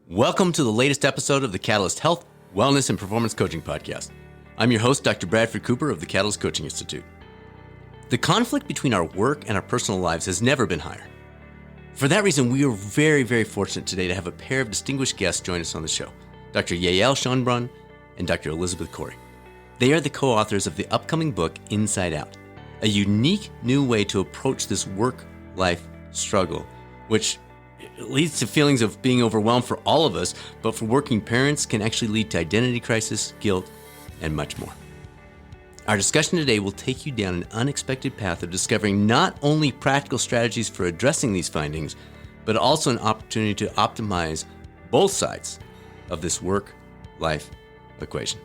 Welcome to the latest episode of the Catalyst Health, Wellness, and Performance Coaching Podcast. I'm your host, Dr. Bradford Cooper of the Catalyst Coaching Institute. The conflict between our work and our personal lives has never been higher. For that reason, we are very, very fortunate today to have a pair of distinguished guests join us on the show, Dr. Yael Schonbrun and Dr. Elizabeth Corey. They are the co-authors of the upcoming book, Inside Out, a unique new way to approach this work-life struggle, which leads to feelings of being overwhelmed for all of us, but for working parents can actually lead to identity crisis, guilt, and much more. Our discussion today will take you down an unexpected path of discovering not only practical strategies for addressing these findings, but also an opportunity to optimize both sides of this work-life equation.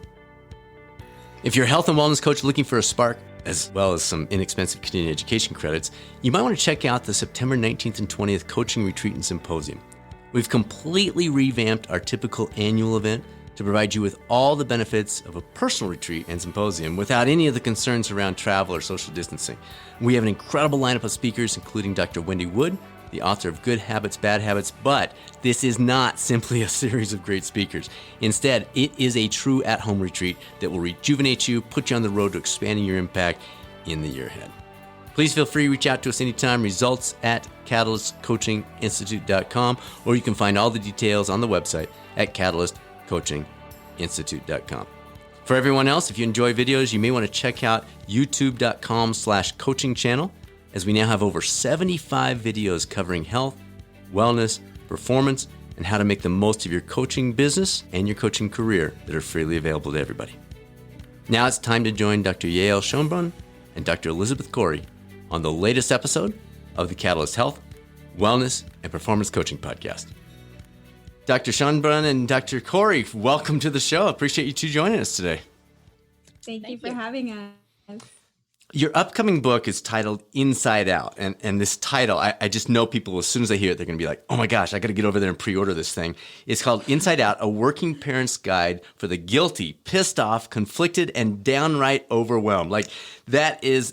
If you're a health and wellness coach looking for a spark, as well as some inexpensive continuing education credits, you might want to check out the September 19th and 20th Coaching Retreat and Symposium. We've completely revamped our typical annual event to provide you with all the benefits of a personal retreat and symposium without any of the concerns around travel or social distancing. We have an incredible lineup of speakers, including Dr. Wendy Wood, the author of Good Habits, Bad Habits, but this is not simply a series of great speakers. Instead, it is a true at-home retreat that will rejuvenate you, put you on the road to expanding your impact in the year ahead. Please feel free to reach out to us anytime, results at catalystcoachinginstitute.com, or you can find all the details on the website at catalystcoachinginstitute.com. For everyone else, if you enjoy videos, you may want to check out youtube.com/coaching channel, as we now have over 75 videos covering health, wellness, performance, and how to make the most of your coaching business and your coaching career that are freely available to everybody. Now it's time to join Dr. Yael Schonbrun and Dr. Elizabeth Corey on the latest episode of the Catalyst Health, Wellness, and Performance Coaching Podcast. Dr. Schonbrun and Dr. Corey, welcome to the show. Appreciate you two joining us today. Thank you for having us. Your upcoming book is titled Inside Out. And this title, I just know people, as soon as they hear it, they're going to be like, oh my gosh, I got to get over there and pre-order this thing. It's called Inside Out, a working parent's guide for the guilty, pissed off, conflicted, and downright overwhelmed. Like, that is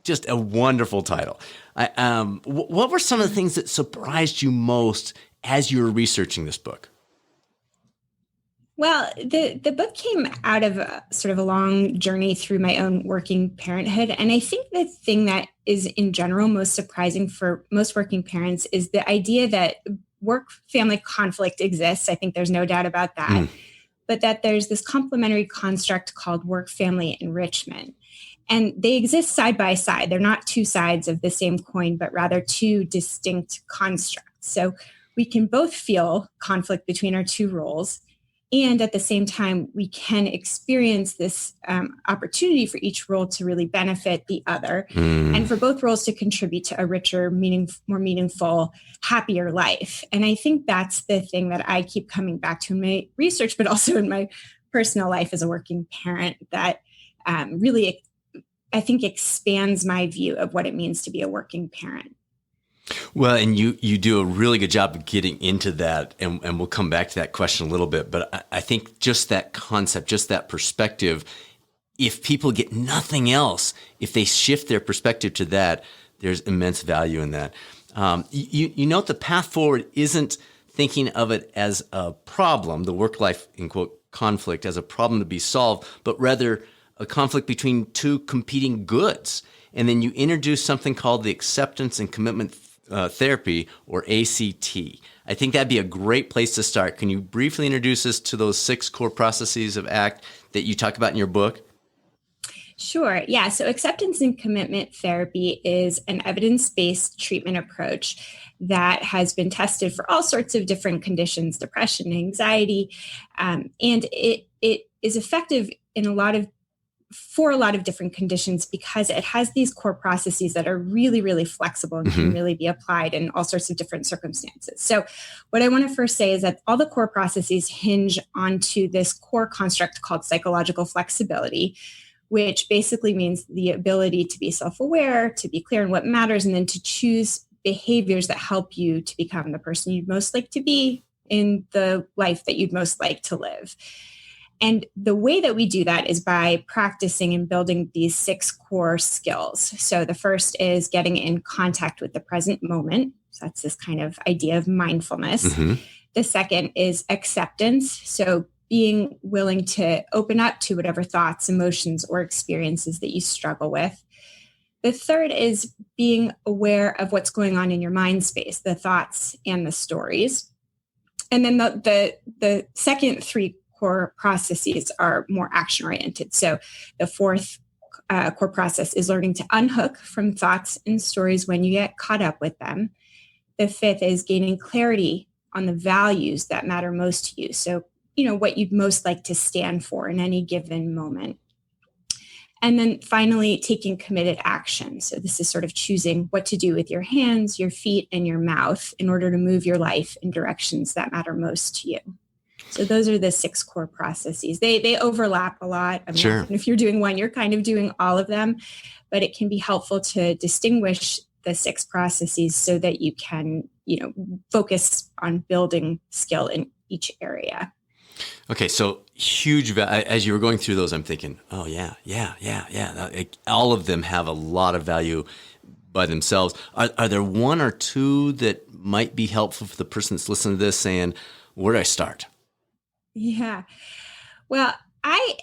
just a wonderful title. What were some of the things that surprised you most as you were researching this book? Well, the book came out of sort of a long journey through my own working parenthood. And I think the thing that is in general most surprising for most working parents is the idea that work-family conflict exists. I think there's no doubt about that. But that there's this complementary construct called work-family enrichment. And they exist side by side. They're not two sides of the same coin, but rather two distinct constructs. So we can both feel conflict between our two roles. And at the same time, we can experience this opportunity for each role to really benefit the other, and for both roles to contribute to a richer, more meaningful, happier life. And I think that's the thing that I keep coming back to in my research, but also in my personal life as a working parent, that really, I think, expands my view of what it means to be a working parent. Well, and you do a really good job of getting into that, and we'll come back to that question a little bit. But I think just that concept, just that perspective, if people get nothing else, if they shift their perspective to that, there's immense value in that. You note the path forward isn't thinking of it as a problem, the work-life, in quote, conflict as a problem to be solved, but rather a conflict between two competing goods. And then you introduce something called the acceptance and commitment therapy, or ACT. I think that'd be a great place to start. Can you briefly introduce us to those 6 core processes of ACT that you talk about in your book? Sure. Yeah. So acceptance and commitment therapy is an evidence-based treatment approach that has been tested for all sorts of different conditions, depression, anxiety, and it is effective for a lot of different conditions because it has these core processes that are really, really flexible and can really be applied in all sorts of different circumstances. So what I want to first say is that all the core processes hinge onto this core construct called psychological flexibility, which basically means the ability to be self-aware, to be clear on what matters, and then to choose behaviors that help you to become the person you'd most like to be in the life that you'd most like to live. And the way that we do that is by practicing and building these 6 core skills. So the first is getting in contact with the present moment. So that's this kind of idea of mindfulness. The second is acceptance. So being willing to open up to whatever thoughts, emotions, or experiences that you struggle with. The third is being aware of what's going on in your mind space, the thoughts and the stories. And then the second three core processes are more action oriented. So the fourth core process is learning to unhook from thoughts and stories when you get caught up with them. The fifth is gaining clarity on the values that matter most to you. So, what you'd most like to stand for in any given moment. And then finally, taking committed action. So this is sort of choosing what to do with your hands, your feet, and your mouth in order to move your life in directions that matter most to you. So those are the 6 core processes. They overlap a lot. I mean, Sure. if you're doing one, you're kind of doing all of them, but it can be helpful to distinguish the 6 processes so that you can, focus on building skill in each area. Okay, so huge. As you were going through those, I'm thinking, oh yeah. All of them have a lot of value by themselves. Are there one or two that might be helpful for the person that's listening to this, saying, "Where do I start?" Yeah. Well, I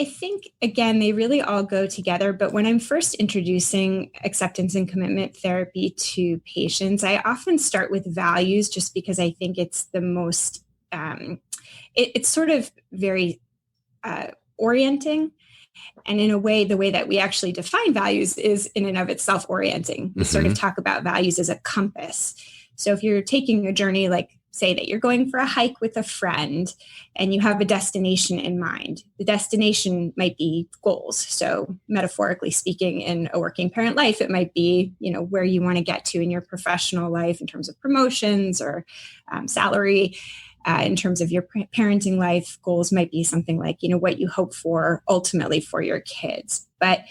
think again they really all go together. But when I'm first introducing acceptance and commitment therapy to patients, I often start with values, just because I think it's the most it's sort of very orienting. And in a way, the way that we actually define values is in and of itself orienting. We sort of talk about values as a compass. So if you're taking a journey, like say that you're going for a hike with a friend and you have a destination in mind, the destination might be goals. So metaphorically speaking, in a working parent life, it might be, where you want to get to in your professional life in terms of promotions or salary. In terms of your parenting life, goals might be something like, what you hope for ultimately for your kids. But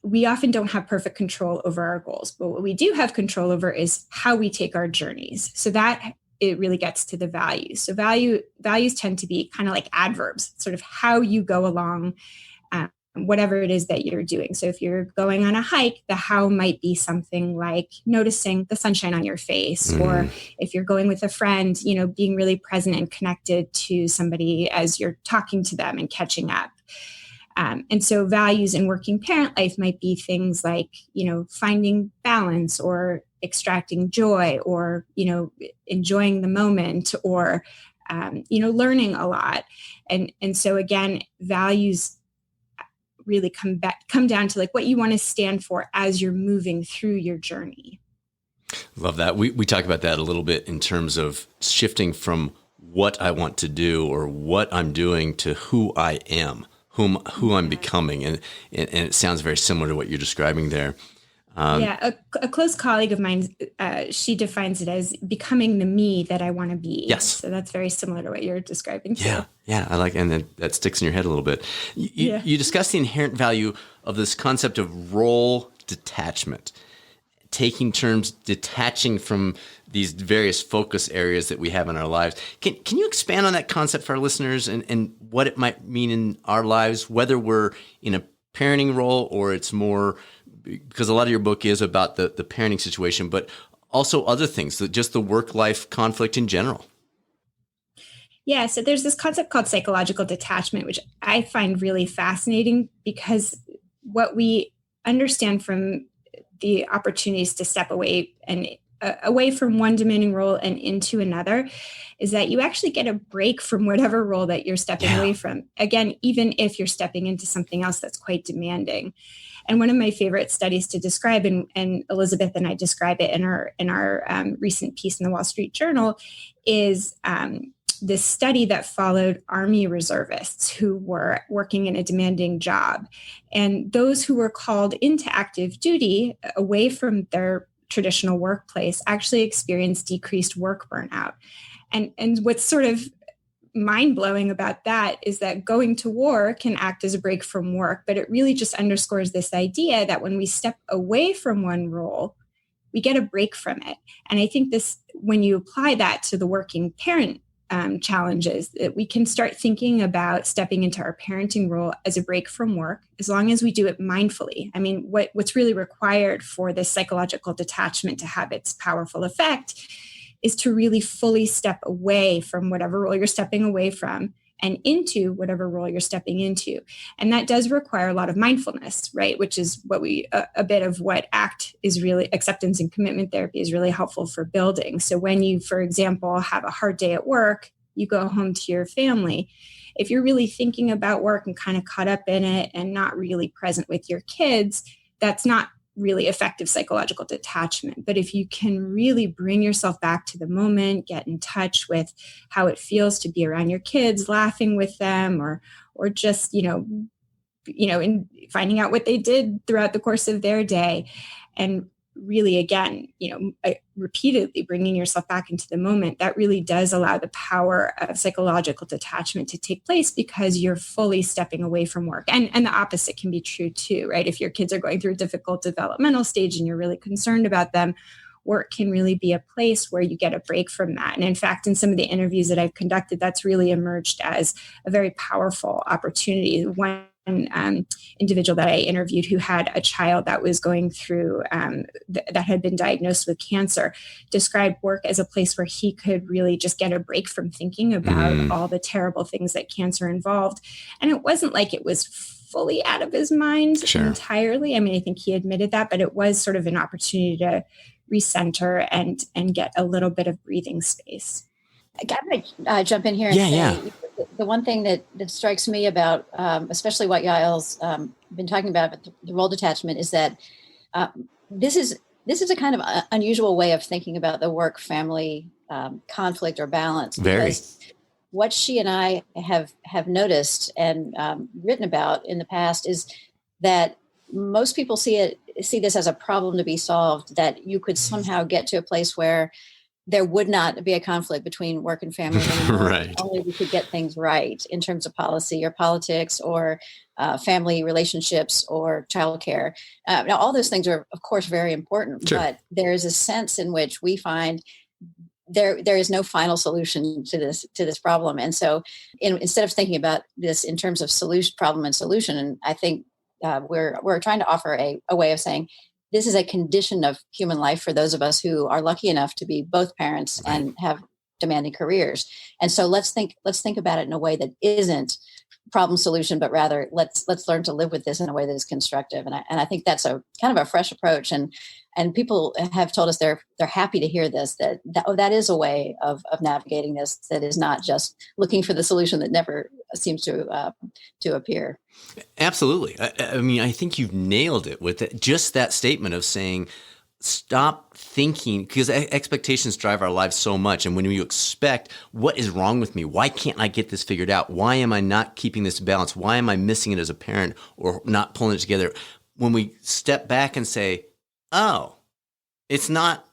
we often don't have perfect control over our goals. But what we do have control over is how we take our journeys. So that it really gets to the values. So values tend to be kind of like adverbs, sort of how you go along whatever it is that you're doing. So if you're going on a hike, the how might be something like noticing the sunshine on your face, or if you're going with a friend, being really present and connected to somebody as you're talking to them and catching up. And so values in working parent life might be things like, finding balance or extracting joy or, enjoying the moment or, learning a lot. And so again, values really come down to like what you want to stand for as you're moving through your journey. Love that. We talk about that a little bit in terms of shifting from what I want to do or what I'm doing to who I am, who I'm becoming. And it sounds very similar to what you're describing there. A close colleague of mine, she defines it as becoming the me that I want to be. Yes. So that's very similar to what you're describing too. Yeah. I like, and then that sticks in your head a little bit. You discuss the inherent value of this concept of role detachment, taking turns detaching from these various focus areas that we have in our lives. Can you expand on that concept for our listeners and what it might mean in our lives, whether we're in a parenting role or it's more, because a lot of your book is about the parenting situation, but also other things, just the work-life conflict in general. Yeah, so there's this concept called psychological detachment, which I find really fascinating because what we understand from the opportunities to step away from one demanding role and into another is that you actually get a break from whatever role that you're stepping away from. Again, even if you're stepping into something else that's quite demanding. And one of my favorite studies to describe, and Elizabeth and I describe it in our recent piece in the Wall Street Journal, is this study that followed Army reservists who were working in a demanding job. And those who were called into active duty away from their traditional workplace actually experienced decreased work burnout. And what's sort of mind-blowing about that is that going to war can act as a break from work, but it really just underscores this idea that when we step away from one role, we get a break from it. And I think when you apply that to the working parent challenges, that we can start thinking about stepping into our parenting role as a break from work, as long as we do it mindfully. I mean, what's really required for this psychological detachment to have its powerful effect is to really fully step away from whatever role you're stepping away from and into whatever role you're stepping into. And that does require a lot of mindfulness, right? Which is what a bit of what ACT is really, acceptance and commitment therapy is really helpful for building. So when you, for example, have a hard day at work, you go home to your family. If you're really thinking about work and kind of caught up in it and not really present with your kids, that's not really effective psychological detachment. But if you can really bring yourself back to the moment, get in touch with how it feels to be around your kids, laughing with them, or just, in finding out what they did throughout the course of their day, and really, again, repeatedly bringing yourself back into the moment, that really does allow the power of psychological detachment to take place, because you're fully stepping away from work. And the opposite can be true too, right? If your kids are going through a difficult developmental stage and you're really concerned about them, work can really be a place where you get a break from that. And in fact, in some of the interviews that I've conducted, that's really emerged as a very powerful opportunity. One individual that I interviewed who had a child that was going through, that had been diagnosed with cancer, described work as a place where he could really just get a break from thinking about all the terrible things that cancer involved. And it wasn't like it was fully out of his mind entirely. I mean, I think he admitted that, but it was sort of an opportunity to recenter and get a little bit of breathing space. I might jump in here and say the one thing that strikes me about, especially what Yael's been talking about the role detachment, is that this is a kind of unusual way of thinking about the work-family conflict or balance. Because what she and I have noticed and written about in the past is that most people see this as a problem to be solved, that you could somehow get to a place where there would not be a conflict between work and family anymore. Right. Only we could get things right in terms of policy or politics or family relationships or childcare. Now, all those things are, of course, very important, but there is a sense in which we find there is no final solution to this problem. And so instead of thinking about this in terms of problem and solution, and I think we're trying to offer a way of saying, this is a condition of human life for those of us who are lucky enough to be both parents and have demanding careers. And so let's think about it in a way that isn't problem solution, but rather let's learn to live with this in a way that is constructive. And I think that's a kind of a fresh approach. And people have told us they're happy to hear this, that is a way of navigating this, that is not just looking for the solution that never seems to appear. Absolutely. I mean, I think you've nailed it with it. Just that statement of saying, stop thinking, because expectations drive our lives so much. And when you expect, what is wrong with me? Why can't I get this figured out? Why am I not keeping this balance? Why am I missing it as a parent or not pulling it together? When we step back and say, oh, it's not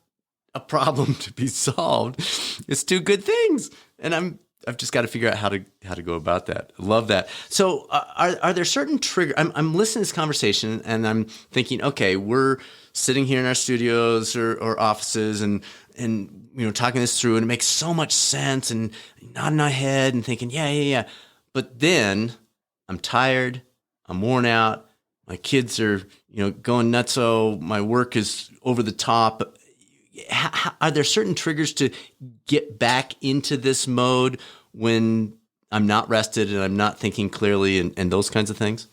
a problem to be solved. It's two good things. And I've just got to figure out how to go about that. I love that. So are there certain triggers? I'm listening to this conversation and I'm thinking, okay, we're sitting here in our studios or offices and talking this through, and it makes so much sense, and nodding my head and thinking, yeah. But then I'm tired, I'm worn out, my kids are going nutso, my work is over the top. Are there certain triggers to get back into this mode when I'm not rested and I'm not thinking clearly and those kinds of things?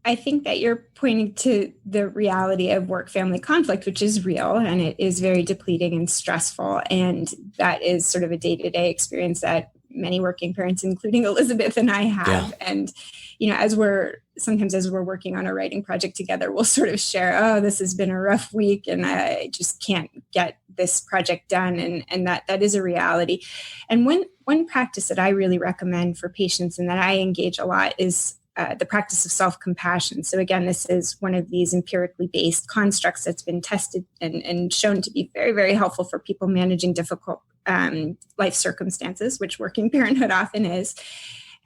I think that you're pointing to the reality of work-family conflict, which is real, and it is very depleting and stressful. And that is sort of a day-to-day experience that many working parents, including Elizabeth and I, have. Yeah. And, as we're working on a writing project together, we'll sort of share, oh, this has been a rough week and I just can't get this project done. And that is a reality. And one practice that I really recommend for patients and that I engage a lot is the practice of self-compassion. So again, this is one of these empirically based constructs that's been tested and shown to be very, very helpful for people managing difficult life circumstances, which working parenthood often is.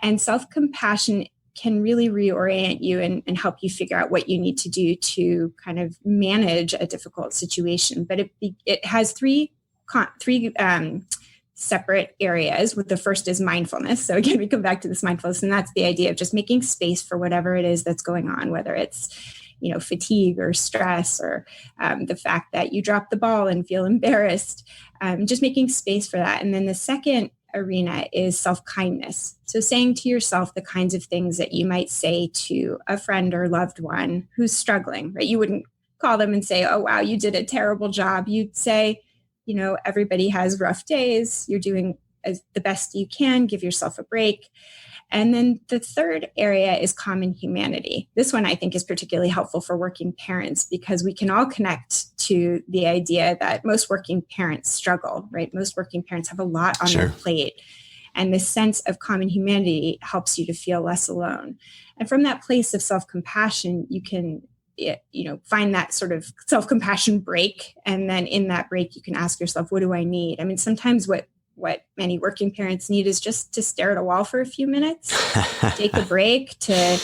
And self-compassion can really reorient you and help you figure out what you need to do to kind of manage a difficult situation. But it has three separate areas. With the first is mindfulness. So again, we come back to this mindfulness, and that's the idea of just making space for whatever it is that's going on, whether it's fatigue or stress, or the fact that you dropped the ball and feel embarrassed, just making space for that. And then the second arena is self-kindness. So saying to yourself the kinds of things that you might say to a friend or loved one who's struggling, right? You wouldn't call them and say, oh, wow, you did a terrible job. You'd say, everybody has rough days. You're doing the best you can. Give yourself a break. And then the third area is common humanity. This one I think is particularly helpful for working parents because we can all connect to the idea that most working parents struggle, right? Most working parents have a lot on their plate. And this sense of common humanity helps you to feel less alone. And from that place of self-compassion, you can find that sort of self-compassion break. And then in that break, you can ask yourself, what do I need? I mean, sometimes what many working parents need is just to stare at a wall for a few minutes, take a break, to,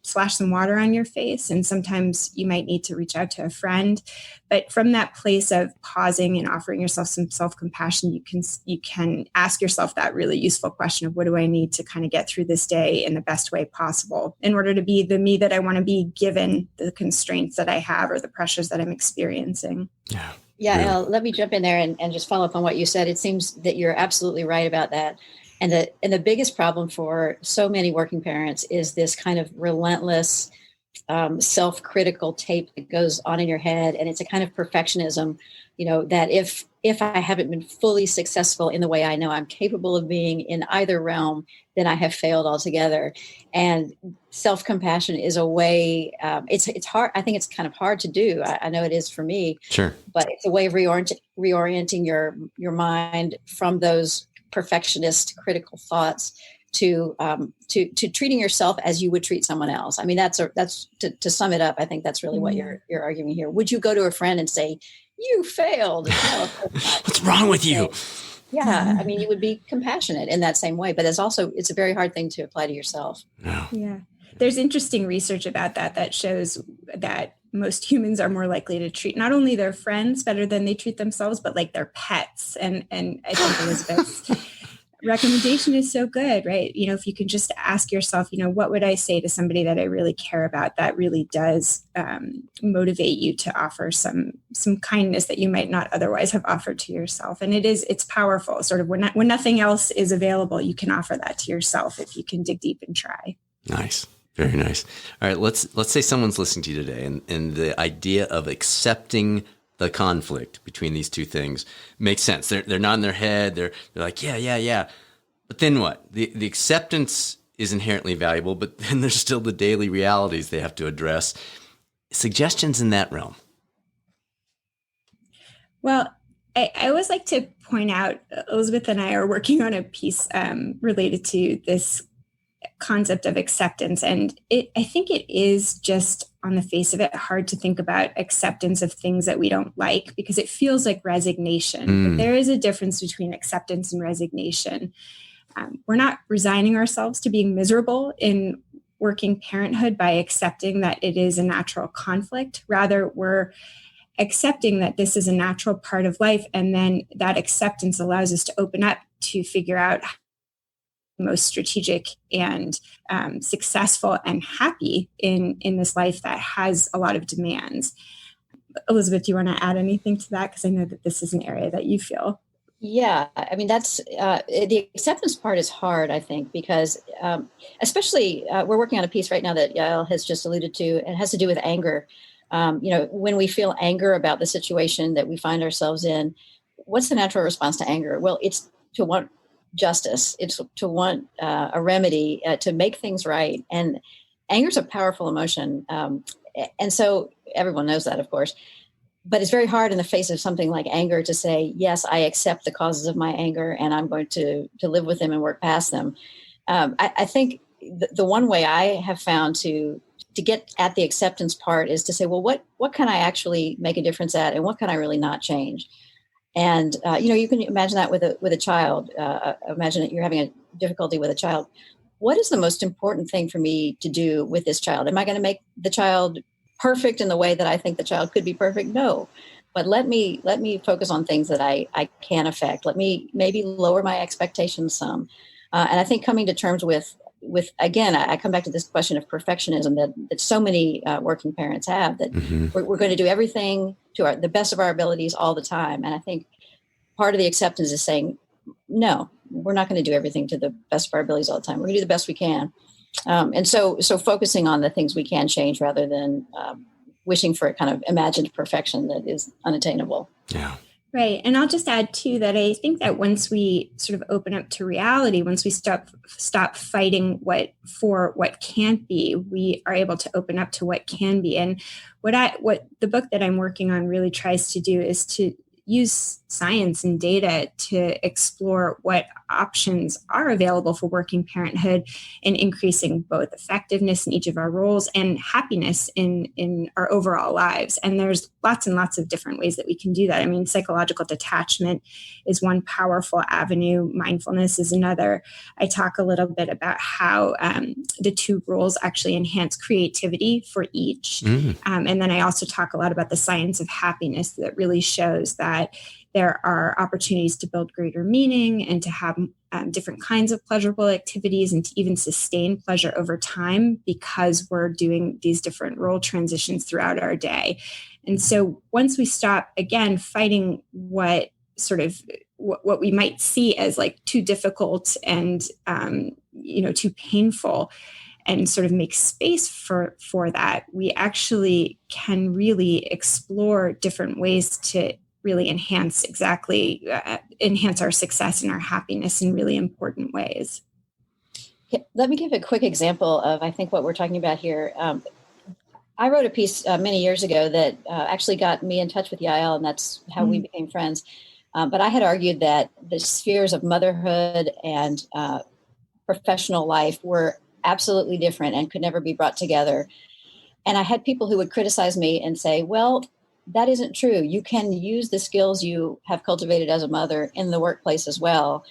splash some water on your face. And sometimes you might need to reach out to a friend. But from that place of pausing and offering yourself some self-compassion, you can ask yourself that really useful question of what do I need to kind of get through this day in the best way possible in order to be the me that I want to be given the constraints that I have or the pressures that I'm experiencing. Yeah. Yeah, really. Let me jump in there and just follow up on what you said. It seems that you're absolutely right about that. And the biggest problem for so many working parents is this kind of relentless self-critical tape that goes on in your head. And it's a kind of perfectionism, that if I haven't been fully successful in the way I know I'm capable of being in either realm, then I have failed altogether. And self-compassion is a way, it's hard. I think it's kind of hard to do. I know it is for me. Sure. But it's a way of reorienting your mind from those perfectionist critical thoughts to treating yourself as you would treat someone else. I mean, that's to sum it up. I think that's really what you're arguing here. Would you go to a friend and say, you failed? No, what's wrong with you? Yeah. I mean, you would be compassionate in that same way, but it's a very hard thing to apply to yourself. No. Yeah. There's interesting research about that shows that most humans are more likely to treat not only their friends better than they treat themselves, but like their pets. And I think Elizabeth's recommendation is so good, right? If you can just ask yourself, what would I say to somebody that I really care about, that really does motivate you to offer some kindness that you might not otherwise have offered to yourself. And it's powerful. Sort of when nothing else is available, you can offer that to yourself if you can dig deep and try. Nice. Very nice. All right, let's say someone's listening to you today, and the idea of accepting the conflict between these two things makes sense. They're nodding their head. They're like, yeah. But then what? The acceptance is inherently valuable, but then there's still the daily realities they have to address. Suggestions in that realm? Well, I always like to point out, Elizabeth and I are working on a piece related to this concept of acceptance. And I think it is just on the face of it hard to think about acceptance of things that we don't like because it feels like resignation. But there is a difference between acceptance and resignation. We're not resigning ourselves to being miserable in working parenthood by accepting that it is a natural conflict. Rather, we're accepting that this is a natural part of life. And then that acceptance allows us to open up to figure out most strategic and successful and happy in this life that has a lot of demands. Elizabeth, do you want to add anything to that? Because I know that this is an area that you feel. Yeah, I mean, that's the acceptance part is hard, I think, because especially we're working on a piece right now that Yael has just alluded to. It has to do with anger. When we feel anger about the situation that we find ourselves in, what's the natural response to anger? Well, it's to want justice. It's to want a remedy to make things right. And anger is a powerful emotion. And so everyone knows that, of course. But it's very hard in the face of something like anger to say, yes, I accept the causes of my anger and I'm going to live with them and work past them. I think the one way I have found to get at the acceptance part is to say, well, what can I actually make a difference at and what can I really not change? And, you can imagine that with a child. Imagine that you're having a difficulty with a child. What is the most important thing for me to do with this child? Am I going to make the child perfect in the way that I think the child could be perfect? No. But let me focus on things that I can affect. Let me maybe lower my expectations some. And I think coming to terms with with, again, I come back to this question of perfectionism that so many working parents have, that we're going to do everything to the best of our abilities all the time. And I think part of the acceptance is saying, no, we're not going to do everything to the best of our abilities all the time. We're going to do the best we can. And so focusing on the things we can change rather than wishing for a kind of imagined perfection that is unattainable. Yeah. Right. And I'll just add too that I think that once we sort of open up to reality, once we stop fighting what can't be, we are able to open up to what can be. And what the book that I'm working on really tries to do is to use science and data to explore what options are available for working parenthood and increasing both effectiveness in each of our roles and happiness in our overall lives. And there's lots and lots of different ways that we can do that. I mean, psychological detachment is one powerful avenue. Mindfulness is another. I talk a little bit about how the two roles actually enhance creativity for each. And then I also talk a lot about the science of happiness that really shows that there are opportunities to build greater meaning and to have different kinds of pleasurable activities and to even sustain pleasure over time because we're doing these different role transitions throughout our day. And so once we stop, again, fighting what we might see as like too difficult and, too painful, and sort of make space for that, we actually can really explore different ways to really enhance our success and our happiness in really important ways. Let me give a quick example of, I think, what we're talking about here. I wrote a piece many years ago that actually got me in touch with Yael, and that's how we became friends. But I had argued that the spheres of motherhood and professional life were absolutely different and could never be brought together. And I had people who would criticize me and say, well, that isn't true. You can use the skills you have cultivated as a mother in the workplace as well.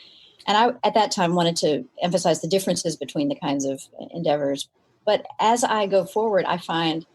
And I, at that time, wanted to emphasize the differences between the kinds of endeavors. But as I go forward, I find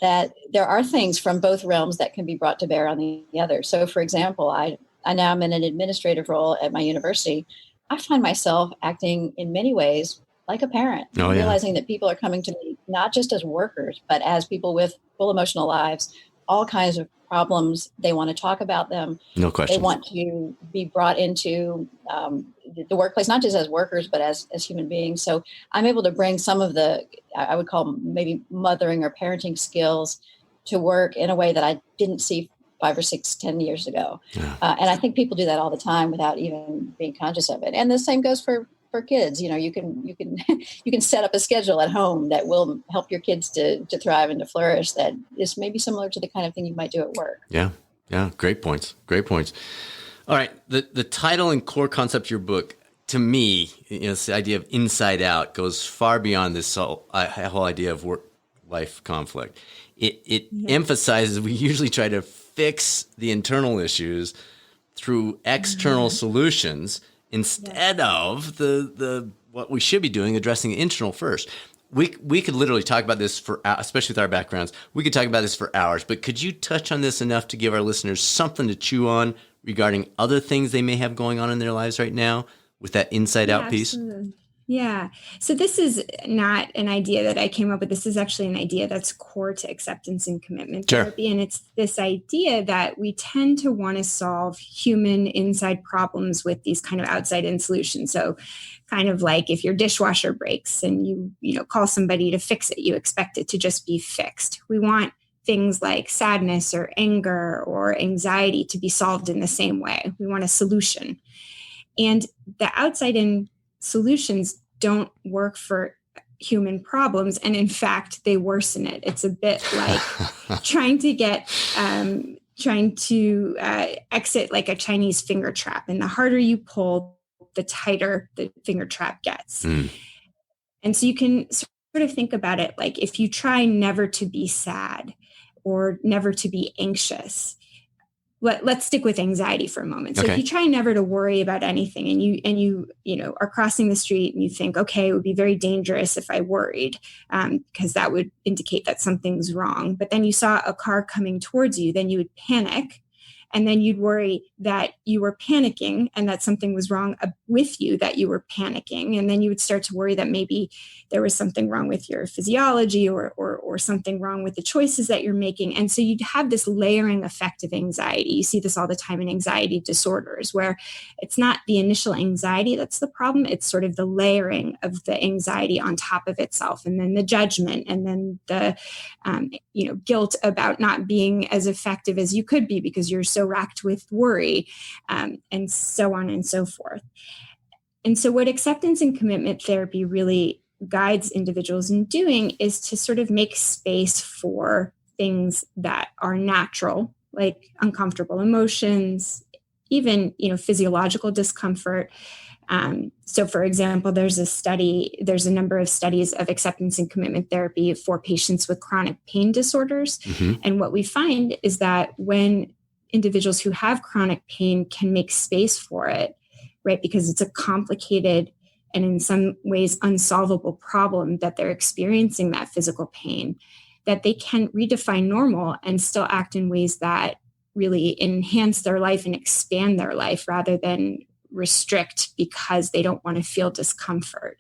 that there are things from both realms that can be brought to bear on the other. So, for example, I now am in an administrative role at my university. I find myself acting in many ways like a parent, realizing that people are coming to me not just as workers, but as people with full emotional lives, all kinds of problems. They want to talk about them. No question. They want to be brought into the workplace, not just as workers, but as human beings. So I'm able to bring some of the, I would call maybe mothering or parenting skills to work in a way that I didn't see 5 or 6, 10 years ago. Yeah. And I think people do that all the time without even being conscious of it. And the same goes for kids. You can set up a schedule at home that will help your kids to thrive and to flourish, that is maybe similar to the kind of thing you might do at work. Yeah. Great points. All right. The title and core concept of your book, to me, it's the idea of inside out, goes far beyond this whole idea of work-life conflict. It emphasizes we usually try to fix the internal issues through external solutions instead of the what we should be doing, addressing the internal first. We could literally talk about this especially with our backgrounds. We could talk about this for hours, but could you touch on this enough to give our listeners something to chew on regarding other things they may have going on in their lives right now with that inside out piece? Absolutely. Yeah. So this is not an idea that I came up with. This is actually an idea that's core to acceptance and commitment therapy. And it's this idea that we tend to want to solve human inside problems with these kind of outside in solutions. So kind of like if your dishwasher breaks and you call somebody to fix it, you expect it to just be fixed. We want things like sadness or anger or anxiety to be solved in the same way. We want a solution. And the outside in solutions don't work for human problems. And in fact, they worsen it. It's a bit like trying to exit like a Chinese finger trap. And the harder you pull, the tighter the finger trap gets. And so you can sort of think about it like if you try never to be sad or never to be anxious. Let's stick with anxiety for a moment. So if you try never to worry about anything and you are crossing the street and you think, okay, it would be very dangerous if I worried, because that would indicate that something's wrong. But then you saw a car coming towards you, then you would panic And then you'd worry that you were panicking and that something was wrong with you, that you were panicking. And then you would start to worry that maybe there was something wrong with your physiology or something wrong with the choices that you're making. And so you'd have this layering effect of anxiety. You see this all the time in anxiety disorders, where it's not the initial anxiety that's the problem. It's sort of the layering of the anxiety on top of itself, and then the judgment, and then the guilt about not being as effective as you could be because you're so racked with worry, and so on and so forth. And so what acceptance and commitment therapy really guides individuals in doing is to sort of make space for things that are natural, like uncomfortable emotions, even, physiological discomfort. So for example, there's a number of studies of acceptance and commitment therapy for patients with chronic pain disorders. Mm-hmm. And what we find is that when individuals who have chronic pain can make space for it, right, because it's a complicated and in some ways unsolvable problem that they're experiencing that physical pain, that they can redefine normal and still act in ways that really enhance their life and expand their life rather than restrict because they don't want to feel discomfort.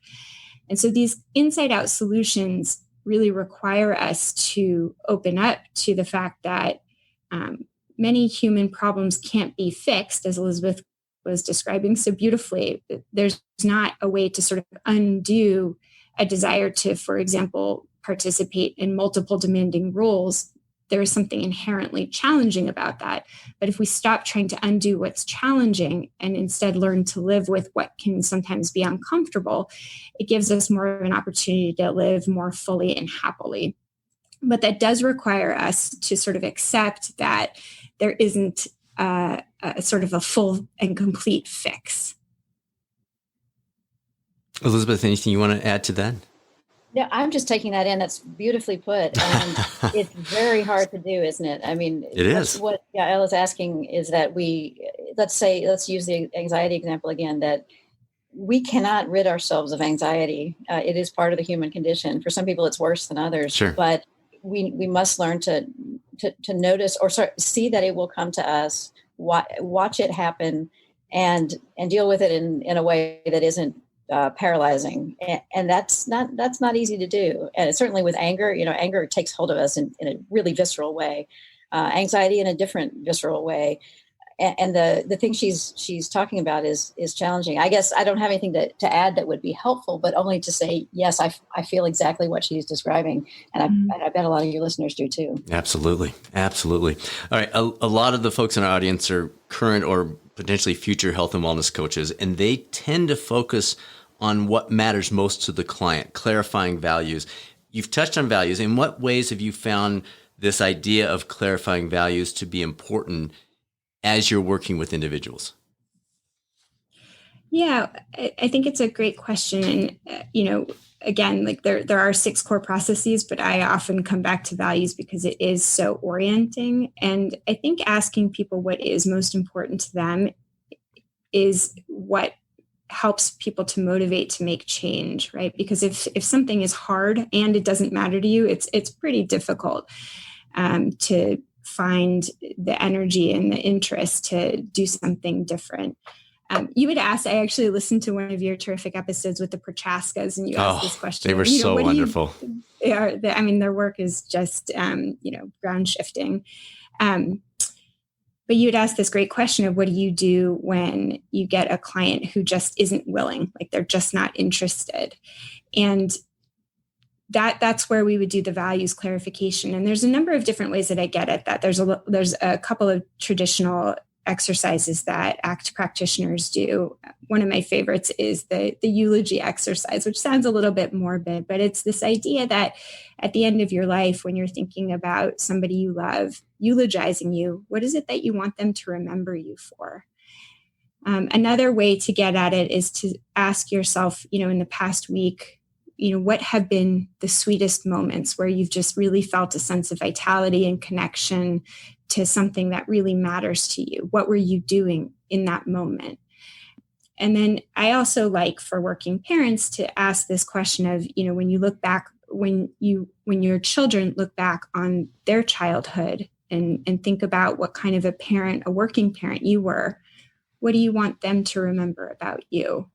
And so these inside out solutions really require us to open up to the fact that many human problems can't be fixed, as Elizabeth was describing so beautifully. There's not a way to sort of undo a desire to, for example, participate in multiple demanding roles. There is something inherently challenging about that. But if we stop trying to undo what's challenging and instead learn to live with what can sometimes be uncomfortable, it gives us more of an opportunity to live more fully and happily. But that does require us to sort of accept that there isn't a sort of a full and complete fix. Elizabeth, anything you want to add to that? Yeah, I'm just taking that in. That's beautifully put. And it's very hard to do, isn't it? I mean, it is. What Yael is asking is that let's use the anxiety example again, that we cannot rid ourselves of anxiety. It is part of the human condition. For some people, it's worse than others. Sure. But we must learn to notice or see that it will come to us, watch it happen, and deal with it in a way that isn't paralyzing. And that's not easy to do. And certainly with anger, anger takes hold of us in a really visceral way, anxiety in a different visceral way. And the thing she's talking about is challenging. I guess I don't have anything to add that would be helpful, but only to say, yes, I feel exactly what she's describing. And I bet a lot of your listeners do too. Absolutely. Absolutely. All right. A lot of the folks in our audience are current or potentially future health and wellness coaches, and they tend to focus on what matters most to the client, clarifying values. You've touched on values. In what ways have you found this idea of clarifying values to be important as you're working with individuals? Yeah, I think it's a great question. And, again, like there are 6 core processes, but I often come back to values because it is so orienting. And I think asking people what is most important to them is what helps people to motivate to make change, right? Because if something is hard and it doesn't matter to you, it's pretty difficult to find the energy and the interest to do something different. You had asked, I actually listened to one of your terrific episodes with the Prochaskas, and you asked this question. They were so wonderful. Their work is just, ground shifting. But you had asked this great question of what do you do when you get a client who just isn't willing, like they're just not interested. And that's where we would do the values clarification. And there's a number of different ways that I get at that. There's a couple of traditional exercises that ACT practitioners do. One of my favorites is the eulogy exercise, which sounds a little bit morbid, but it's this idea that at the end of your life, when you're thinking about somebody you love eulogizing you, what is it that you want them to remember you for? Another way to get at it is to ask yourself, in the past week, what have been the sweetest moments where you've just really felt a sense of vitality and connection to something that really matters to you? What were you doing in that moment? And then I also like for working parents to ask this question of, when you look back, when your children look back on their childhood and think about what kind of a working parent you were. What do you want them to remember about you?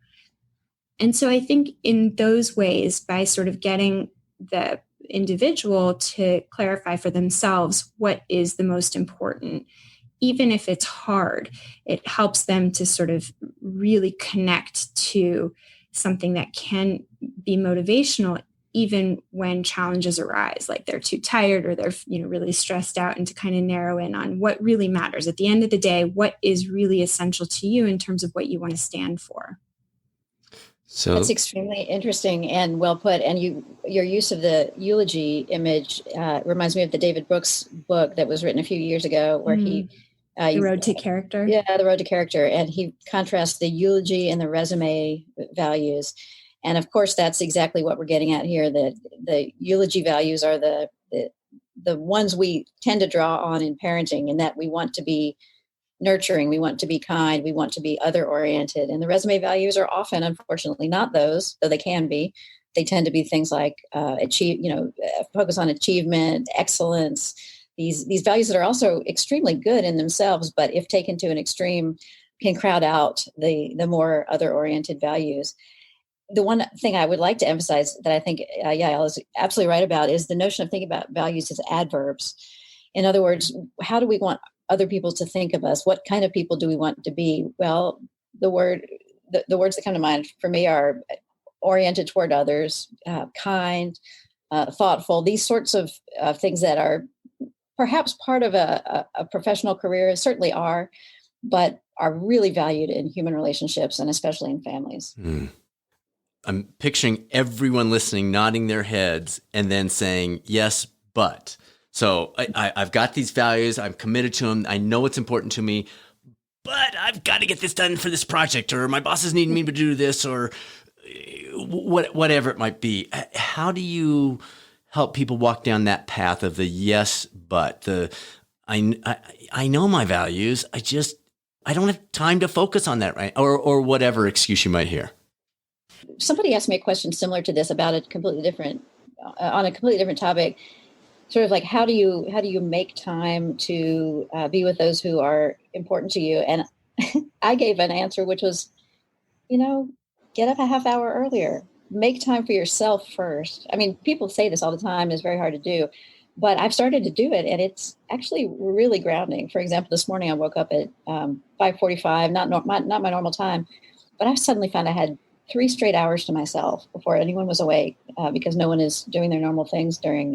And so I think in those ways, by sort of getting the individual to clarify for themselves what is the most important, even if it's hard, it helps them to sort of really connect to something that can be motivational, even when challenges arise, like they're too tired or they're, really stressed out, and to kind of narrow in on what really matters. At the end of the day, what is really essential to you in terms of what you want to stand for. So that's extremely interesting and well put. And your use of the eulogy image reminds me of the David Brooks book that was written a few years ago, where he The Road to Character. Yeah, The Road to Character. And he contrasts the eulogy and the resume values. And of course, that's exactly what we're getting at here. The eulogy values are the ones we tend to draw on in parenting, in that we want to be nurturing, we want to be kind, we want to be other oriented. And the resume values are often, unfortunately, not those, though they can be. They tend to be things like focus on achievement, excellence, these values that are also extremely good in themselves, but if taken to an extreme, can crowd out the more other oriented values. The one thing I would like to emphasize that I think Yael is absolutely right about is the notion of thinking about values as adverbs. In other words, how do we want other people to think of us? What kind of people do we want to be? Well, the words that come to mind for me are oriented toward others, kind, thoughtful, these sorts of things that are perhaps part of a professional career, certainly are, but are really valued in human relationships and especially in families. I'm picturing everyone listening nodding their heads and then saying, yes, but. So I've got these values. I'm committed to them. I know what's important to me, but I've got to get this done for this project, or my bosses need me to do this, or whatever it might be. How do you help people walk down that path of the yes, but I know my values. I don't have time to focus on that, right? Or whatever excuse you might hear. Somebody asked me a question similar to this about on a completely different topic. Sort of like, how do you make time to be with those who are important to you? And I gave an answer, which was, get up a half hour earlier, make time for yourself first. I mean, people say this all the time. It's very hard to do, but I've started to do it, and it's actually really grounding. For example, this morning I woke up at 5:45, not my normal time, but I suddenly found I had 3 straight hours to myself before anyone was awake, because no one is doing their normal things during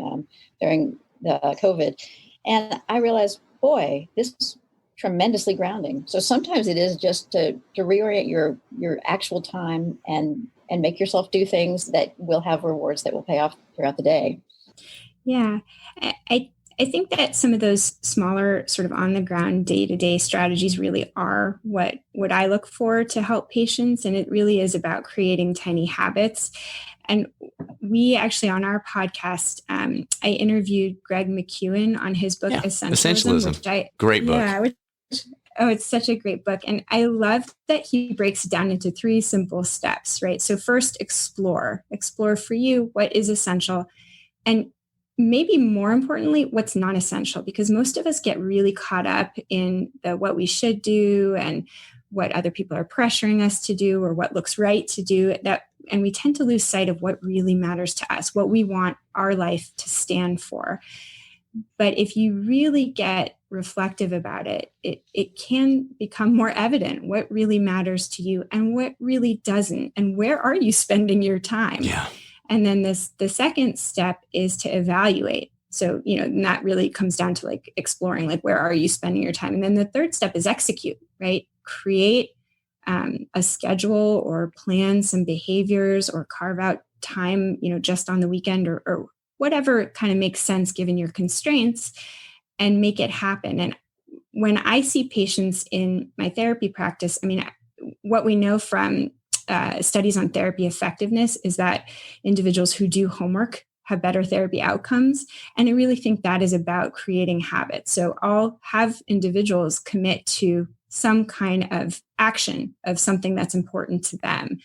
the COVID. And I realized, boy, this is tremendously grounding. So sometimes it is just to reorient your actual time and make yourself do things that will have rewards that will pay off throughout the day. Yeah. I think that some of those smaller sort of on the ground day-to-day strategies really are what I look for to help patients. And it really is about creating tiny habits. And we actually, on our podcast, I interviewed Greg McKeown on his book, Essentialism. Great book. Yeah, it's such a great book. And I love that he breaks it down into 3 simple steps, right? So first, explore for you what is essential. And maybe more importantly, what's non-essential, because most of us get really caught up in what we should do and what other people are pressuring us to do or what looks right to do, and we tend to lose sight of what really matters to us, what we want our life to stand for. But if you really get reflective about it, it can become more evident what really matters to you and what really doesn't, and where are you spending your time? Yeah. And then the second step is to evaluate. So, and that really comes down to like exploring, like, where are you spending your time? And then the third step is execute, right? Create a schedule or plan some behaviors or carve out time, just on the weekend or whatever kind of makes sense given your constraints, and make it happen. And when I see patients in my therapy practice, I mean, what we know from studies on therapy effectiveness is that individuals who do homework have better therapy outcomes. And I really think that is about creating habits. So I'll have individuals commit to some kind of action of something that's important to them.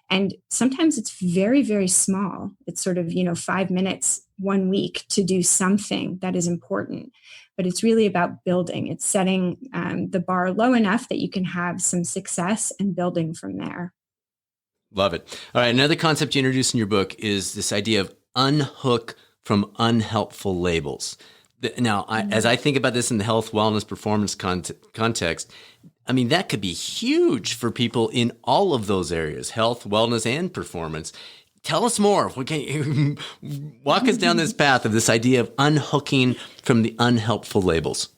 And sometimes it's very, very small. It's sort of, 5 minutes 1 week to do something that is important. But it's really about building. It's setting the bar low enough that you can have some success and building from there. Love it. All right. Another concept you introduced in your book is this idea of unhook from unhelpful labels. Now, as I think about this in the health, wellness, performance context, I mean, that could be huge for people in all of those areas, health, wellness, and performance. Tell us more. Walk us down this path of this idea of unhooking from the unhelpful labels.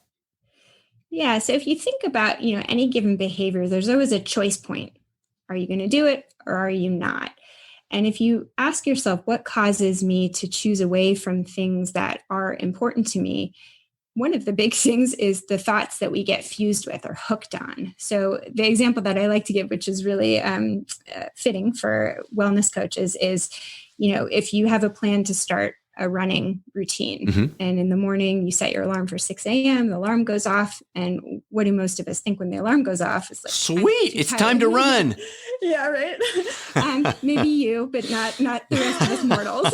Yeah. So if you think about, any given behavior, there's always a choice point. Are you going to do it or are you not? And if you ask yourself, what causes me to choose away from things that are important to me? One of the big things is the thoughts that we get fused with or hooked on. So the example that I like to give, which is really fitting for wellness coaches, is, if you have a plan to start a running routine and in the morning you set your alarm for 6 a.m., the alarm goes off. And what do most of us think when the alarm goes off? It's like, sweet, it's time to run. Yeah, right. Maybe you, but not the rest of us mortals.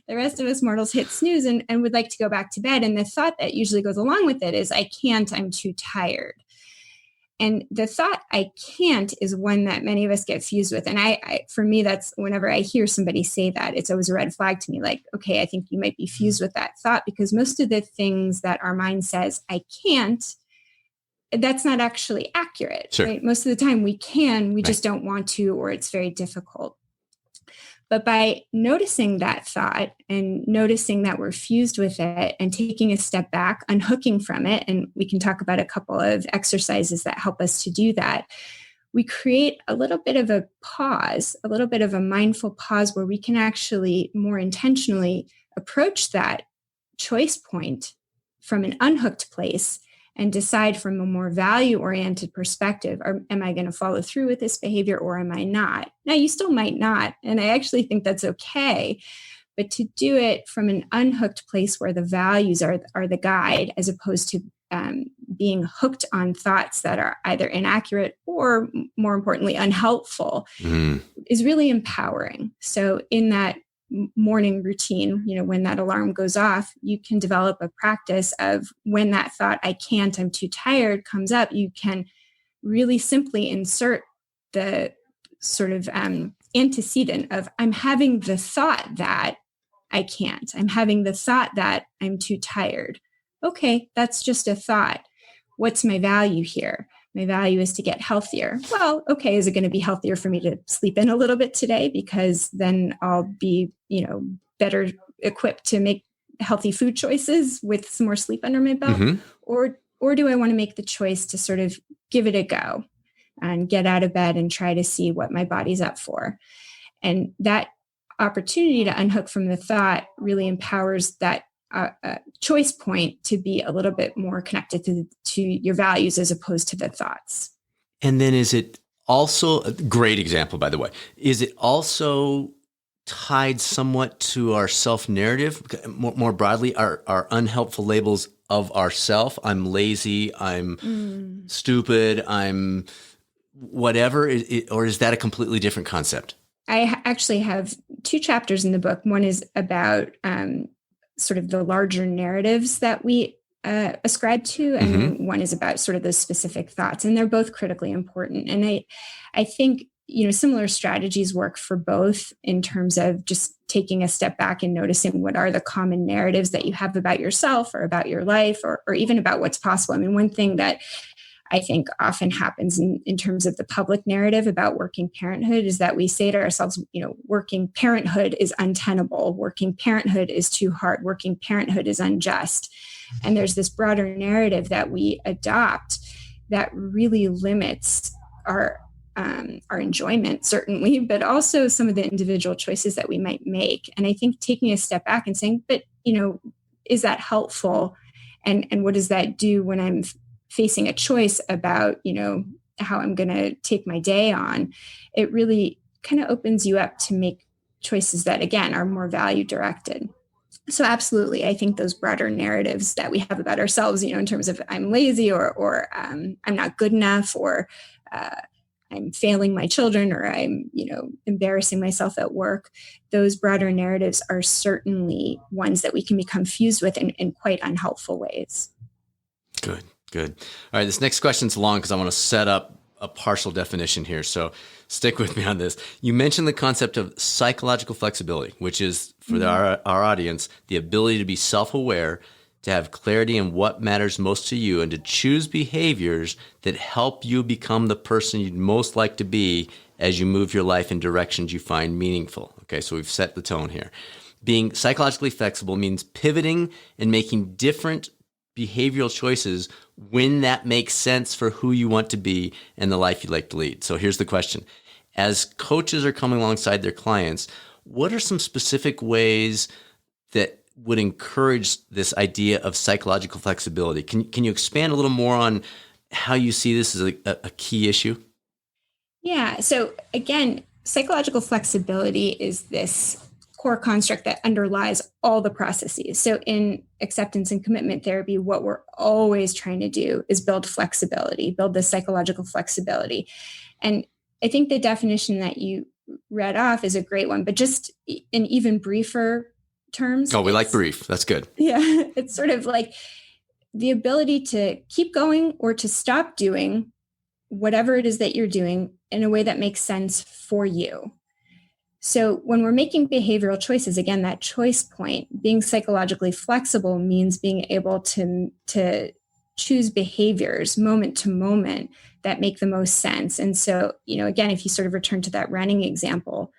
The rest of us mortals hit snooze and would like to go back to bed. And the thought that usually goes along with it is, I can't, I'm too tired. And the thought, I can't, is one that many of us get fused with. And for me, that's whenever I hear somebody say that, it's always a red flag to me. Like, okay, I think you might be fused with that thought, because most of the things that our mind says, I can't, that's not actually accurate. Sure. Right? Most of the time we can, we just don't want to, or it's very difficult. But by noticing that thought and noticing that we're fused with it and taking a step back, unhooking from it, and we can talk about a couple of exercises that help us to do that, we create a little bit of a pause, a little bit of a mindful pause where we can actually more intentionally approach that choice point from an unhooked place and decide from a more value-oriented perspective, am I going to follow through with this behavior or am I not? Now, you still might not, and I actually think that's okay, but to do it from an unhooked place where the values are the guide, as opposed to being hooked on thoughts that are either inaccurate or, more importantly, unhelpful, is really empowering. So in that morning routine, when that alarm goes off, you can develop a practice of when that thought, I can't, I'm too tired, comes up, you can really simply insert the sort of antecedent of, I'm having the thought that I can't, I'm having the thought that I'm too tired. Okay, that's just a thought. What's my value here? My value is to get healthier. Well, okay, is it going to be healthier for me to sleep in a little bit today? Because then I'll be, better equipped to make healthy food choices with some more sleep under my belt. Or do I want to make the choice to sort of give it a go and get out of bed and try to see what my body's up for? And that opportunity to unhook from the thought really empowers that choice point to be a little bit more connected to your values as opposed to the thoughts. And then is it also, a great example, by the way, is it also tied somewhat to our self-narrative, more broadly, our unhelpful labels of ourself? I'm lazy, I'm stupid, I'm whatever, or is that a completely different concept? I actually have 2 chapters in the book. One is about sort of the larger narratives that we ascribe to, and one is about sort of those specific thoughts, and they're both critically important. And I think, similar strategies work for both in terms of just taking a step back and noticing what are the common narratives that you have about yourself or about your life or even about what's possible. I mean, one thing that I think often happens in terms of the public narrative about working parenthood is that we say to ourselves, working parenthood is untenable, working parenthood is too hard, working parenthood is unjust. And there's this broader narrative that we adopt that really limits our enjoyment, certainly, but also some of the individual choices that we might make. And I think taking a step back and saying, but, is that helpful? And what does that do when I'm facing a choice about, how I'm going to take my day on? It really kind of opens you up to make choices that, again, are more value directed. So absolutely, I think those broader narratives that we have about ourselves, in terms of I'm lazy or I'm not good enough or I'm failing my children or I'm, embarrassing myself at work. Those broader narratives are certainly ones that we can become fused with in quite unhelpful ways. Good. All right. This next question's long because I want to set up a partial definition here. So stick with me on this. You mentioned the concept of psychological flexibility, which is for our audience, the ability to be self-aware, to have clarity in what matters most to you, and to choose behaviors that help you become the person you'd most like to be as you move your life in directions you find meaningful. Okay, so we've set the tone here. Being psychologically flexible means pivoting and making different behavioral choices when that makes sense for who you want to be and the life you'd like to lead. So here's the question. As coaches are coming alongside their clients, what are some specific ways that would encourage this idea of psychological flexibility? Can you expand a little more on how you see this as a key issue? Yeah. So again, psychological flexibility is this core construct that underlies all the processes. So in acceptance and commitment therapy, what we're always trying to do is build flexibility, build the psychological flexibility. And I think the definition that you read off is a great one, but just in even briefer terms. Oh, we like brief. That's good. Yeah. It's sort of like the ability to keep going or to stop doing whatever it is that you're doing in a way that makes sense for you. So when we're making behavioral choices, again, that choice point, being psychologically flexible means being able to choose behaviors moment to moment that make the most sense. And so, again, if you sort of return to that running example,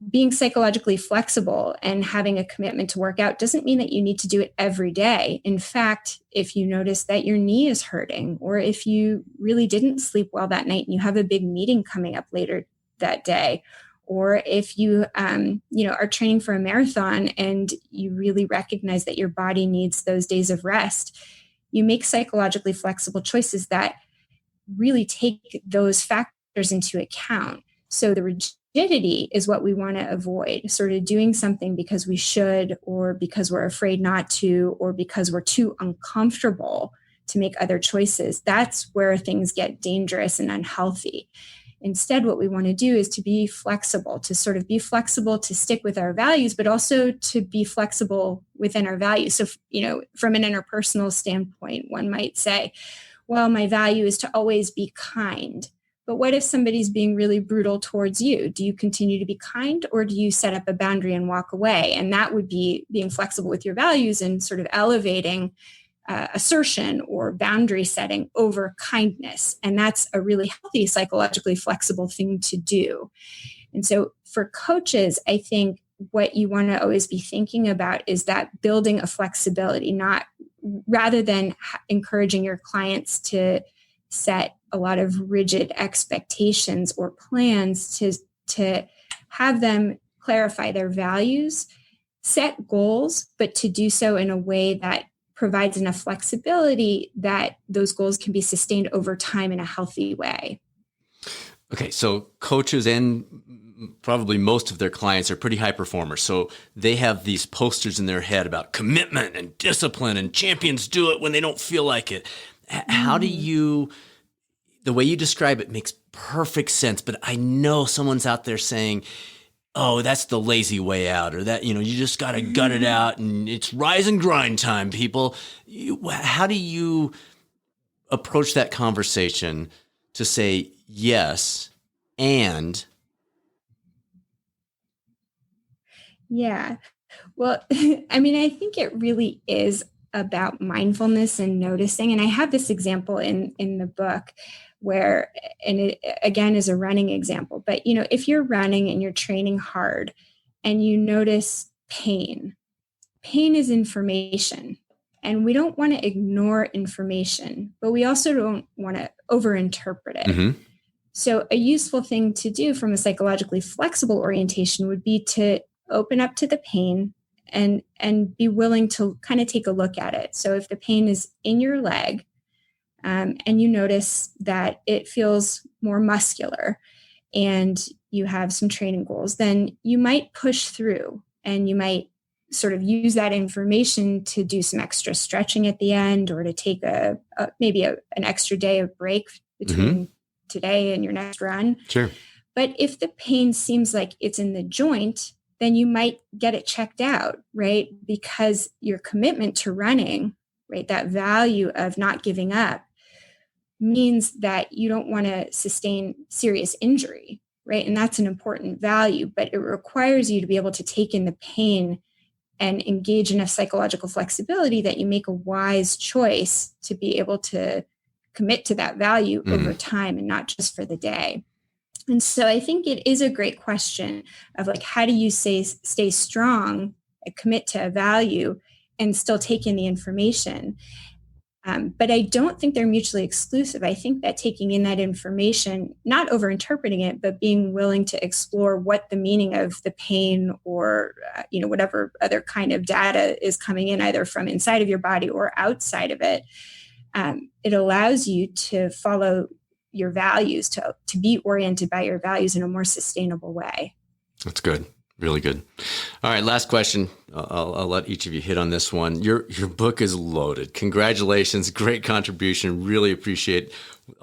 being psychologically flexible and having a commitment to work out doesn't mean that you need to do it every day. In fact, if you notice that your knee is hurting, or if you really didn't sleep well that night and you have a big meeting coming up later that day, or if you, are training for a marathon and you really recognize that your body needs those days of rest, you make psychologically flexible choices that really take those factors into account. So the rigidity is what we want to avoid, sort of doing something because we should, or because we're afraid not to, or because we're too uncomfortable to make other choices. That's where things get dangerous and unhealthy. Instead, what we want to do is to be flexible, to sort of be flexible, to stick with our values, but also to be flexible within our values. So, from an interpersonal standpoint, one might say, well, my value is to always be kind. But what if somebody's being really brutal towards you? Do you continue to be kind, or do you set up a boundary and walk away? And that would be being flexible with your values and sort of elevating assertion or boundary setting over kindness. And that's a really healthy, psychologically flexible thing to do. And so for coaches, I think what you want to always be thinking about is that building a flexibility, not rather than encouraging your clients to set a lot of rigid expectations or plans, to have them clarify their values, set goals, but to do so in a way that provides enough flexibility that those goals can be sustained over time in a healthy way. Okay, so coaches and probably most of their clients are pretty high performers. So they have these posters in their head about commitment and discipline, and champions do it when they don't feel like it. How do you, the way you describe it makes perfect sense, but I know someone's out there saying, oh, that's the lazy way out, or that, you just got to gut it out and it's rise and grind time, people. How do you approach that conversation to say yes and? Yeah. Well, I think it really is about mindfulness and noticing. And I have this example in the book where, and it again is a running example, but if you're running and you're training hard and you notice pain is information, and we don't want to ignore information, but we also don't want to overinterpret it. Mm-hmm. So a useful thing to do from a psychologically flexible orientation would be to open up to the pain and be willing to kind of take a look at it. So if the pain is in your leg, and you notice that it feels more muscular and you have some training goals, then you might push through and you might sort of use that information to do some extra stretching at the end, or to take maybe an extra day of break between today and your next run. Sure. But if the pain seems like it's in the joint, then you might get it checked out, right? Because your commitment to running, right, that value of not giving up means that you don't want to sustain serious injury, right? And that's an important value, but it requires you to be able to take in the pain and engage enough psychological flexibility that you make a wise choice to be able to commit to that value over time and not just for the day. And so I think it is a great question of like, how do you stay strong, commit to a value, and still take in the information? But I don't think they're mutually exclusive. I think that taking in that information, not overinterpreting it, but being willing to explore what the meaning of the pain or, whatever other kind of data is coming in, either from inside of your body or outside of it, it allows you to follow your values, to be oriented by your values in a more sustainable way. That's good. Really good. All right. Last question. I'll let each of you hit on this one. Your book is loaded. Congratulations. Great contribution. Really appreciate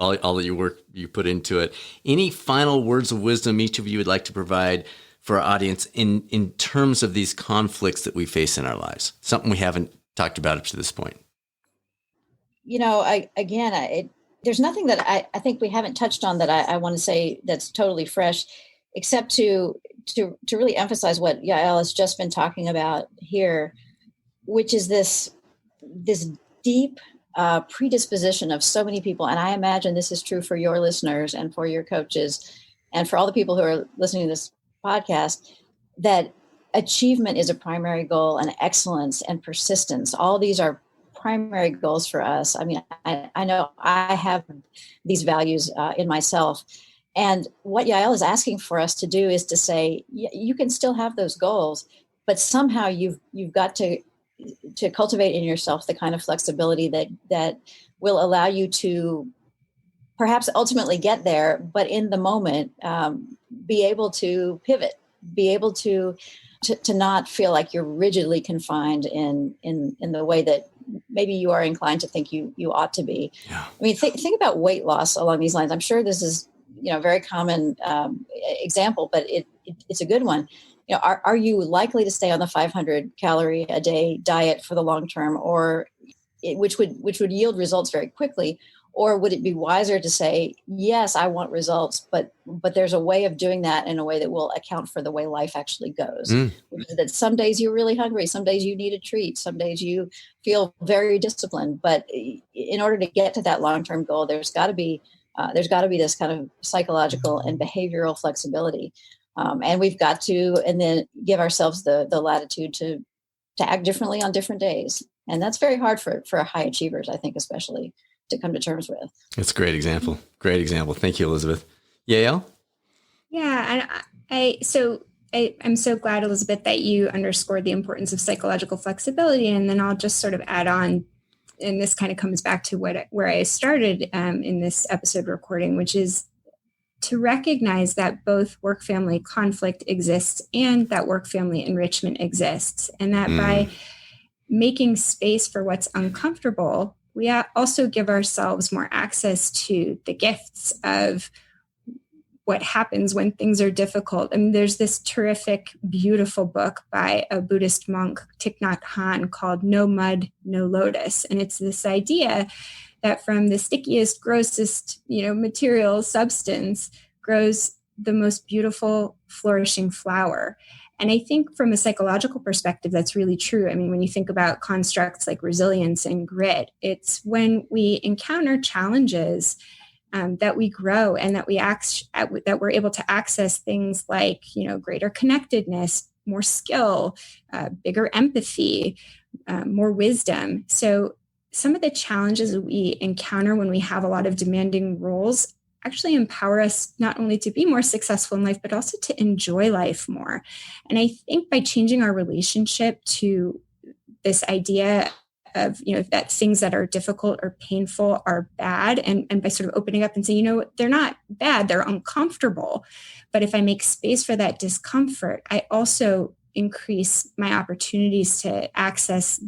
all the your work you put into it. Any final words of wisdom each of you would like to provide for our audience in terms of these conflicts that we face in our lives? Something we haven't talked about up to this point. There's nothing that I think we haven't touched on that I want to say that's totally fresh, except to really emphasize what Yael has just been talking about here, which is this deep predisposition of so many people. And I imagine this is true for your listeners and for your coaches and for all the people who are listening to this podcast, that achievement is a primary goal, and excellence and persistence. All these are primary goals for us. I mean, I know I have these values in myself. And what Yael is asking for us to do is to say, you can still have those goals, but somehow you've got to cultivate in yourself the kind of flexibility that will allow you to perhaps ultimately get there, but in the moment, be able to pivot, be able to not feel like you're rigidly confined in the way that maybe you are inclined to think you ought to be. Yeah. I mean, think about weight loss along these lines. I'm sure this is, a very common example, but it's a good one. Are you likely to stay on the 500 calorie a day diet for the long term, or which would yield results very quickly? Or would it be wiser to say, yes, I want results, but there's a way of doing that in a way that will account for the way life actually goes. Which is that some days you're really hungry, some days you need a treat, some days you feel very disciplined. But in order to get to that long-term goal, there's got to be this kind of psychological and behavioral flexibility. And we've got to, and then give ourselves the latitude to act differently on different days. And that's very hard for high achievers, I think, especially to come to terms with. That's a great example. Great example. Thank you, Elizabeth. Yael? Yeah. And I'm so glad, Elizabeth, that you underscored the importance of psychological flexibility. And then I'll just sort of add on, and this kind of comes back to where I started in this episode recording, which is to recognize that both work-family conflict exists and that work-family enrichment exists. And that by making space for what's uncomfortable, we also give ourselves more access to the gifts of what happens when things are difficult. I mean, there's this terrific, beautiful book by a Buddhist monk, Thich Nhat Hanh, called No Mud, No Lotus. And it's this idea that from the stickiest, grossest, material substance grows the most beautiful, flourishing flower. And I think from a psychological perspective, that's really true. I mean, when you think about constructs like resilience and grit, it's when we encounter challenges that we grow and that that we're able to access things like, greater connectedness, more skill, bigger empathy, more wisdom. So some of the challenges that we encounter when we have a lot of demanding roles actually empower us not only to be more successful in life, but also to enjoy life more. And I think by changing our relationship to this idea of, that things that are difficult or painful are bad, and by sort of opening up and saying, they're not bad, they're uncomfortable. But if I make space for that discomfort, I also increase my opportunities to access,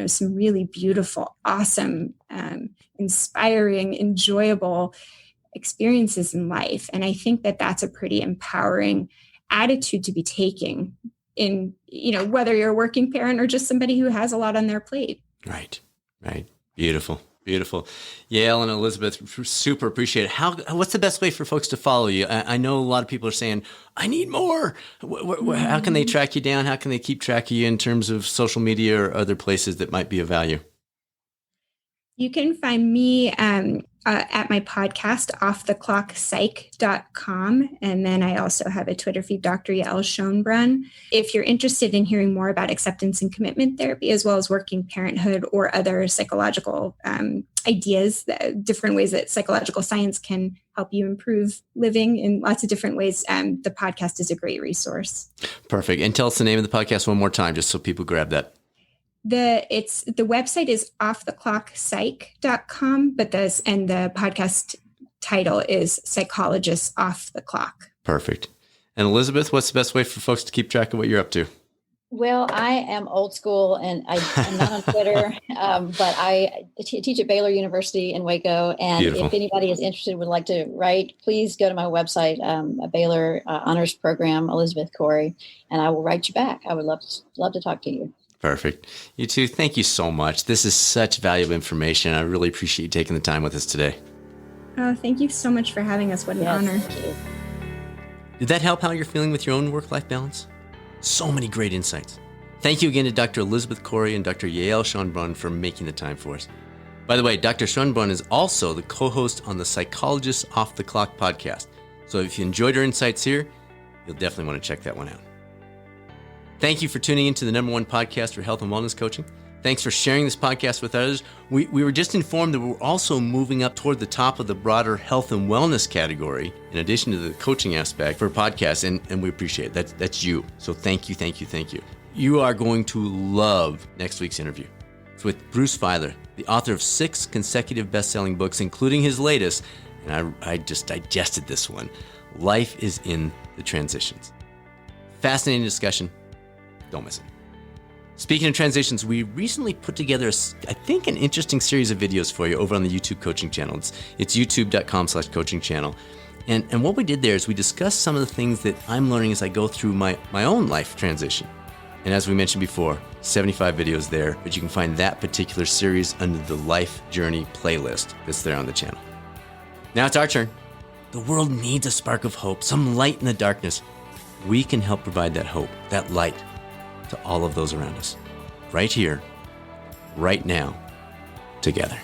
some really beautiful, awesome, inspiring, enjoyable experiences in life. And I think that that's a pretty empowering attitude to be taking in, whether you're a working parent or just somebody who has a lot on their plate. Right. Beautiful. Yael and Elizabeth, super appreciate it. What's the best way for folks to follow you? I know a lot of people are saying, I need more. How can they track you down? How can they keep track of you in terms of social media or other places that might be of value? You can find me at my podcast, offtheclockpsych.com. And then I also have a Twitter feed, Dr. Yael Schonbrun. If you're interested in hearing more about acceptance and commitment therapy, as well as working parenthood or other psychological ideas, different ways that psychological science can help you improve living in lots of different ways, the podcast is a great resource. Perfect. And tell us the name of the podcast one more time, just so people grab that. The website is offtheclockpsych.com, but the podcast title is Psychologists Off the Clock. Perfect. And Elizabeth, what's the best way for folks to keep track of what you're up to? Well, I am old school and I'm not on Twitter, but I teach at Baylor University in Waco. And Beautiful. If anybody is interested, would like to write, please go to my website, a Baylor honors program, Elizabeth Corey, and I will write you back. I would love to talk to you. Perfect. You too. Thank you so much. This is such valuable information. I really appreciate you taking the time with us today. Oh, thank you so much for having us. What an honor. Thank you. Did that help how you're feeling with your own work-life balance? So many great insights. Thank you again to Dr. Elizabeth Corey and Dr. Yael Schonbrun for making the time for us. By the way, Dr. Schonbrun is also the co-host on the Psychologists Off the Clock podcast. So if you enjoyed her insights here, you'll definitely want to check that one out. Thank you for tuning into the #1 podcast for health and wellness coaching. Thanks for sharing this podcast with others. We were just informed that we're also moving up toward the top of the broader health and wellness category, in addition to the coaching aspect for podcasts, and we appreciate it. That's you. So thank you. You are going to love next week's interview. It's with Bruce Feiler, the author of 6 consecutive best-selling books, including his latest, and I just digested this one, Life is in the Transitions. Fascinating discussion. Don't miss it. Speaking of transitions, we recently put together, an interesting series of videos for you over on the YouTube coaching channel. It's youtube.com/coaching channel. And what we did there is we discussed some of the things that I'm learning as I go through my own life transition. And as we mentioned before, 75 videos there, but you can find that particular series under the Life Journey playlist that's there on the channel. Now it's our turn. The world needs a spark of hope, some light in the darkness. We can help provide that hope, that light, to all of those around us, right here, right now, together.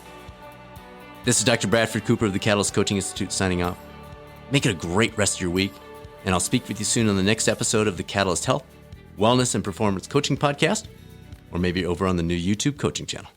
This is Dr. Bradford Cooper of the Catalyst Coaching Institute signing off. Make it a great rest of your week, and I'll speak with you soon on the next episode of the Catalyst Health, Wellness, and Performance Coaching Podcast, or maybe over on the new YouTube coaching channel.